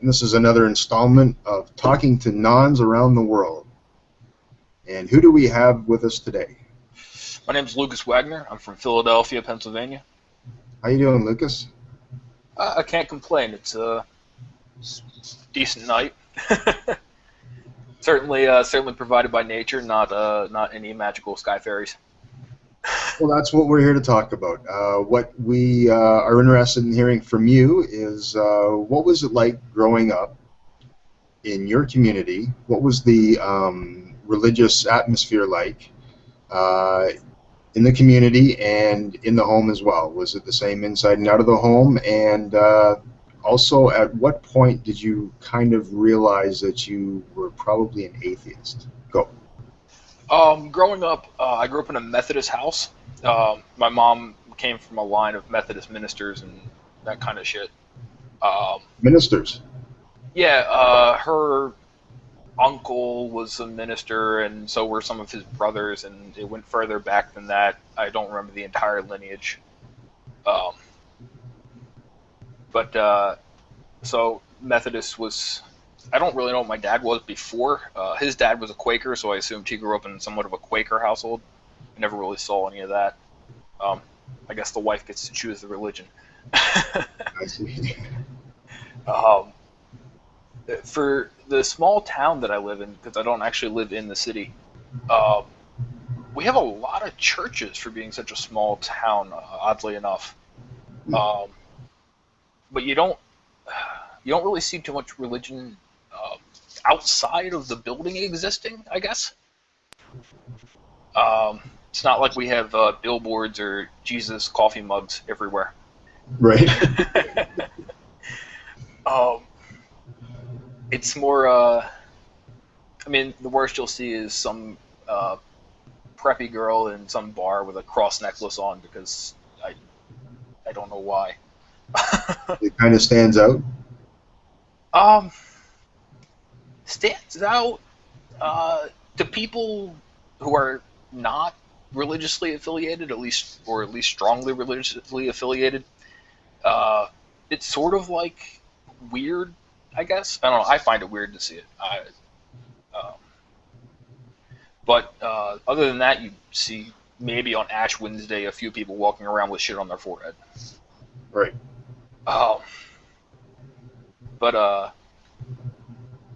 And this is another installment of Talking to Nons Around the World. And who do we have with us today? My name is Lucas Wagner. I'm from Philadelphia, Pennsylvania. How you doing, Lucas? I can't complain. It's a decent night. Certainly provided by nature, not any magical sky fairies. Well, that's what we're here to talk about. What we are interested in hearing from you is what was it like growing up in your community? What was the religious atmosphere like in the community and in the home as well? Was it the same inside and out of the home? And also, at what point did you kind of realize that you were probably an atheist? Go. Growing up, I grew up in a Methodist house. My mom came from a line of Methodist ministers and that kind of shit. Ministers? Yeah, her uncle was a minister, and so were some of his brothers, and it went further back than that. I don't remember the entire lineage. So Methodist was... I don't really know what my dad was before. His dad was a Quaker, so I assumed he grew up in somewhat of a Quaker household. I never really saw any of that. I guess the wife gets to choose the religion. I see. For the small town that I live in, because I don't actually live in the city, we have a lot of churches for being such a small town, oddly enough. But you don't really see too much religion outside of the building existing, I guess. It's not like we have billboards or Jesus coffee mugs everywhere. Right. It's more, I mean, the worst you'll see is some preppy girl in some bar with a cross necklace on because I don't know why. It kind of stands out? Stands out to people who are not religiously affiliated, at least strongly religiously affiliated. It's sort of like weird, I guess. I don't know. I find it weird to see it. But other than that, you see maybe on Ash Wednesday a few people walking around with shit on their forehead. Right.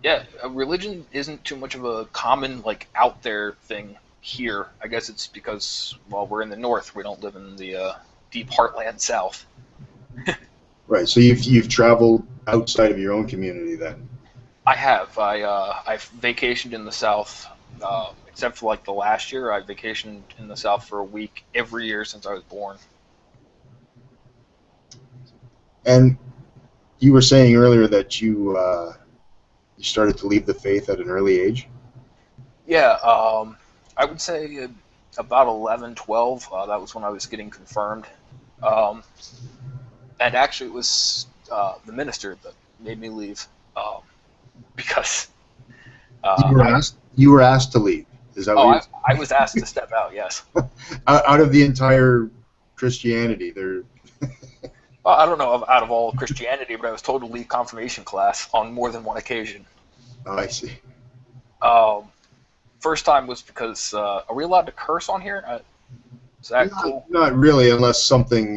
Yeah, religion isn't too much of a common, like, out there thing here. I guess it's because, well, we're in the north. We don't live in the deep heartland south. Right. So you've traveled outside of your own community then? I have. I've vacationed in the south, except for like the last year. I vacationed in the south for a week every year since I was born. And you were saying earlier that you started to leave the faith at an early age? Yeah, I would say about 11, 12. That was when I was getting confirmed. And actually it was the minister that made me leave because... you were asked to leave? Is that what I was asked to step out, yes. Out of the entire Christianity, there... Well, I don't know out of all Christianity, but I was told to leave confirmation class on more than one occasion. Oh, I see. First time was because, are we allowed to curse on here? Is that cool? Not really, unless something,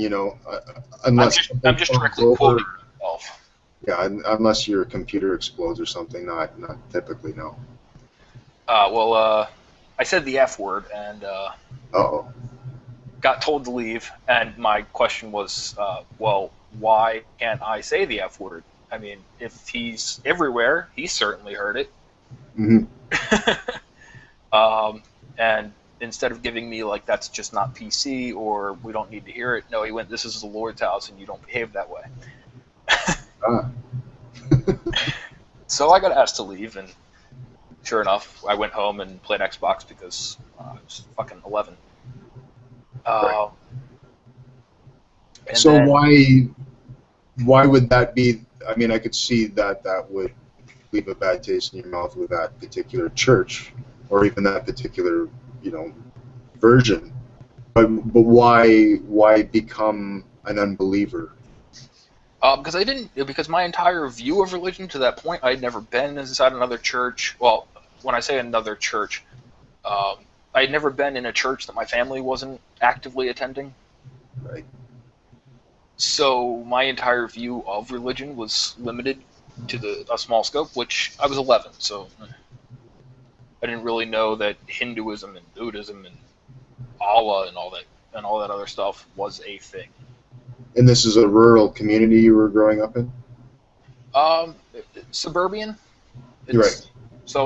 unless... I'm just directly quoting myself. Yeah, unless your computer explodes or something, not typically, no. I said the F word, and Uh-oh. got told to leave, and my question was, well, why can't I say the F word? I mean, if he's everywhere, he certainly heard it. Mm-hmm. And instead of giving me, like, that's just not PC, or we don't need to hear it, no, he went, this is the Lord's house, and you don't behave that way. So I got asked to leave, and sure enough, I went home and played Xbox because I was fucking 11. Right. And so then, why would that be? I mean, I could see that would leave a bad taste in your mouth with that particular church, or even that particular, version. But why become an unbeliever? Because my entire view of religion to that point, I had never been inside another church. Well, when I say another church, um, I had never been in a church that my family wasn't actively attending. Right. So my entire view of religion was limited to a small scope, which I was 11, so I didn't really know that Hinduism and Buddhism and Allah and all that other stuff was a thing. And this is a rural community you were growing up in? Um, Suburban. You're right.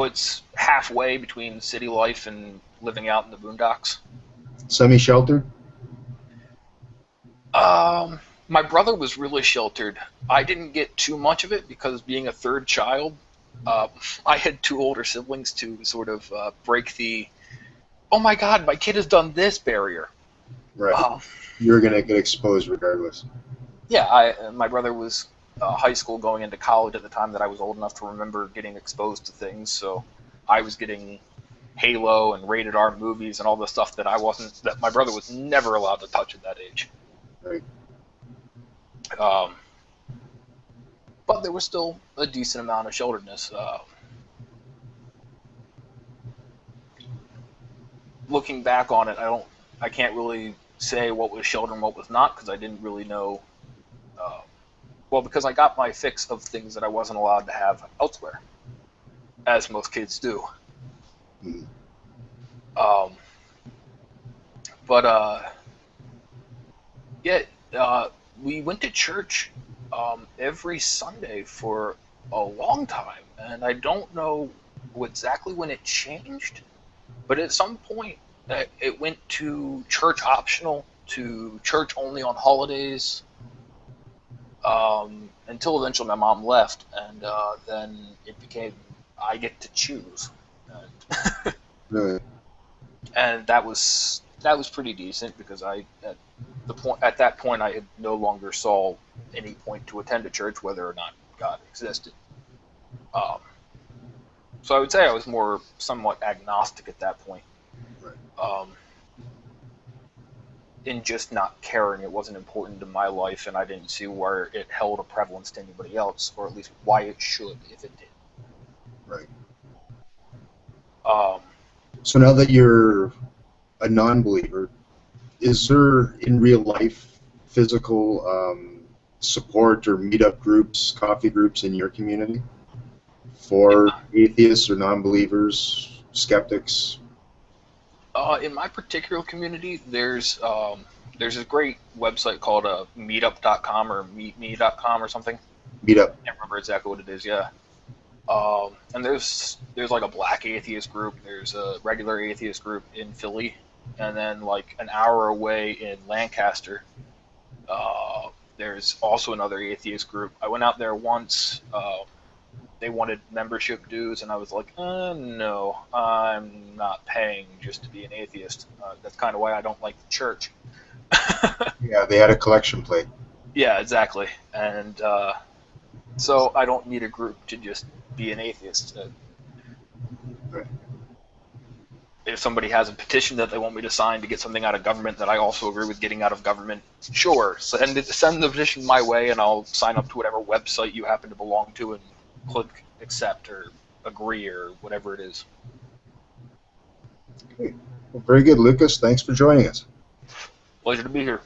It's halfway between city life and living out in the boondocks. Semi-sheltered? My brother was really sheltered. I didn't get too much of it because being a third child, I had two older siblings to sort of break the "oh my god, my kid has done this" barrier. Right. Um, You're going to get exposed regardless. yeah, my brother was high school going into college at the time that I was old enough to remember getting exposed to things. So I was getting Halo and rated R movies and all the stuff that my brother was never allowed to touch at that age. Right. Um, but there was still a decent amount of shelteredness. Looking back on it, I can't really say what was sheltered and what was not because I didn't really know. Uh, well, because I got my fix of things that I wasn't allowed to have elsewhere, as most kids do. Mm. Um, but yeah, we went to church every Sunday for a long time, and I don't know exactly when it changed, but at some point it went to church optional to church only on holidays. Until eventually my mom left, and then it became I get to choose, and, Really? and that was pretty decent because at that point I had no longer saw any point to attend a church whether or not God existed. Um, so I would say I was more somewhat agnostic at that point. Right. In just not caring, it wasn't important to my life, and I didn't see where it held a prevalence to anybody else, or at least why it should if it did. Right. Um, So now that you're a non-believer, is there in real life physical support or meetup groups, coffee groups in your community for atheists or non-believers, skeptics? in my particular community, there's a great website called meetup.com or meetme.com or something. Meetup. I can't remember exactly what it is. Yeah. And there's like a black atheist group. There's a regular atheist group in Philly, and then like an hour away in Lancaster, there's also another atheist group. I went out there once. They wanted membership dues, and I was like, no, I'm not paying just to be an atheist. That's kind of why I don't like the church. Yeah, they had a collection plate. Yeah, exactly. And so I don't need a group to just be an atheist. Right. If somebody has a petition that they want me to sign to get something out of government that I also agree with getting out of government, sure, send the petition my way, and I'll sign up to whatever website you happen to belong to and click accept or agree or whatever it is. Okay. Well, very good, Lucas. Thanks for joining us. Pleasure to be here.